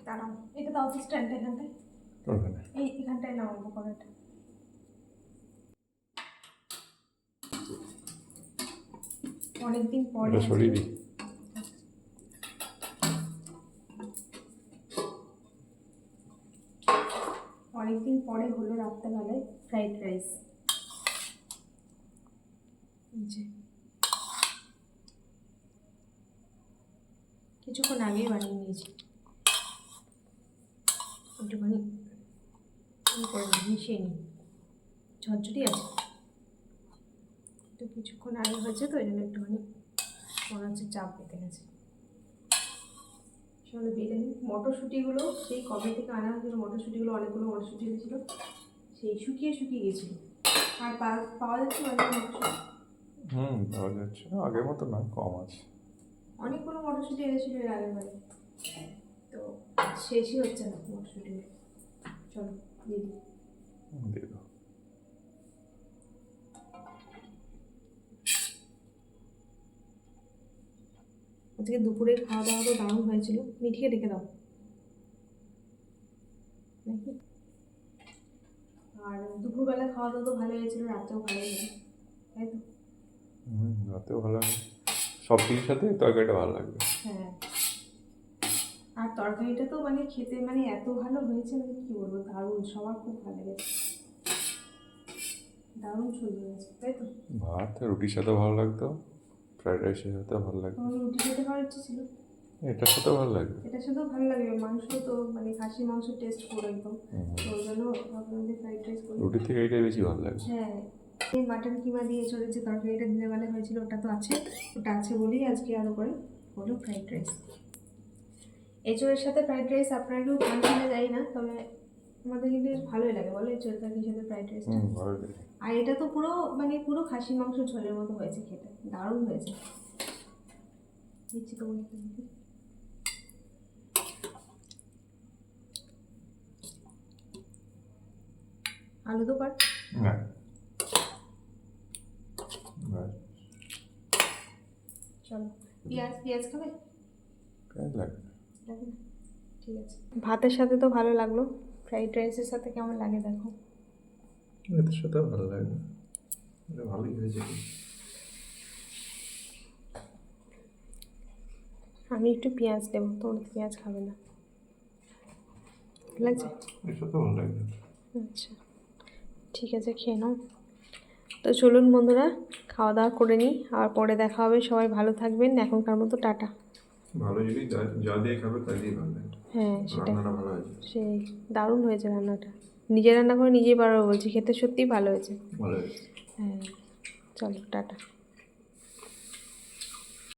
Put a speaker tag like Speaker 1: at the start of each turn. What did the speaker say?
Speaker 1: দাঁড়াও, এটা দাও তো স্ট্যান্ড, এখানটায় এখানটায় নামাবো কড়াইটা। অনেকদিন পরে হলো রাত্রেবেলায় ফ্রাইড রাইস। কিছুক্ষণ আগেই বানিয়ে নিয়েছি, একটুখানি মিশিয়ে নিই, ঝরঝরি আছে তো কিছুক্ষণ আগে হয়েছে তো এই জন্য একটুখানি মনে হচ্ছে চাপ পেতে গেছে। সেগুলো বেটে নিই। মটরশুঁটিগুলো সেই কবে থেকে আনা হয়েছিল, মটরশুঁটিগুলো অনেকগুলো মটরশুঁটি হয়েছিল, সেই শুকিয়ে গেছিল। আর পাওয়া যাচ্ছে মটরশুঁটি?
Speaker 2: পাওয়া যাচ্ছে, আগের মতো না, কম আছে।
Speaker 1: অনেকগুলো মটরশুঁটি এনেছিল এর আগের বারে, তো শেষই হচ্ছে না মটরশুঁটিগুলো। চলো দিয়ে দিই। আজকে দুপুরে খাওয়া দাওয়া তো দারুণ হয়েছিল। মিঠিয়ে রেখে দাও নাকি? আর দুপুরবেলা খাওয়া দাওয়া তো ভালো হয়েছিল, রাতেও ভালো হয়েছে, তাই তো?
Speaker 2: রাতেও ভালো লাগে, সব কিছুর সাথে তরকারিটা ভালো লাগবে।
Speaker 1: হ্যাঁ, আর তরকারিটা তো মানে খেতে মানে এত ভালো হয়েছে, মানে কি বলবো, দারুণ, সবার খুব ভালো লেগেছে, দারুণ সুন্দর হয়েছে, তাই তো?
Speaker 2: ভাত রুটির সাথে ভালো লাগতো, ফ্রাইড রাইসের সাথে ভালো লাগতো।
Speaker 1: রুটি খেতে খাওয়ার ইচ্ছে ছিল,
Speaker 2: এটার সাথেও ভালো লাগবে,
Speaker 1: এটার সাথেও ভালো লাগবে। মাংস তো মানে খাসি মাংস টেস্ট করে একদম, তো ওই জন্য ভাবলাম যে ফ্রাইড রাইস করি।
Speaker 2: রুটির থেকে এইটাই বেশি ভালো লাগে।
Speaker 1: হ্যাঁ, এই মাটন কিমা দিয়ে চলেছে তরকারিটা, দিনের বেলা হয়েছিল, ওটা তো আছে, ওটা আছে বলেই আজকে আরও করে হলো ফ্রাইড রাইস। এঁচোড়ের সাথে ফ্রাইড রাইস আপনারা কেউ খান কিনা জানি না, তবে আমাদের কিন্তু ভালোই লাগে, বলে এঁচোড়ের তরকারির সাথে ফ্রাইড রাইসটা। আর এটা তো পুরো মানে পুরো খাসি মাংস ঝোলের মতো হয়েছে, খেতে দারুণ হয়েছে। দিচ্ছি তো আলু তো পার চলো। পেঁয়াজ খাবে? ঠিক আছে। ভাতের সাথে তো ভালো লাগলো, ফ্রাইড রাইসের সাথে কেমন লাগে দেখো।
Speaker 2: এটার সাথেও ভালো লাগে, ভালোই হয়েছে।
Speaker 1: আমি একটু পেঁয়াজ দেবো, তোমরা পেঁয়াজ খাবে না, ভালো লাগছে?
Speaker 2: এর সাথেও ভালো লাগে।
Speaker 1: আচ্ছা ঠিক আছে, খেয়ে নাও। তো চলুন বন্ধুরা, খাওয়া দাওয়া করে নিই, আর পরে দেখা হবে। সবাই ভালো থাকবেন, এখনকার মতো টাটা।
Speaker 2: ভালো, যদি যা দিয়ে খাবে তাই দিয়ে ভালো লাগে।
Speaker 1: হ্যাঁ সেটাই,
Speaker 2: রান্নাটা ভালো হয়েছে,
Speaker 1: সেই দারুণ হয়েছে রান্নাটা, নিজে রান্না করে নিজেই পারবো বলছি, খেতে সত্যিই ভালো হয়েছে।
Speaker 2: ভালো হয়েছে।
Speaker 1: হ্যাঁ চলো টাটা।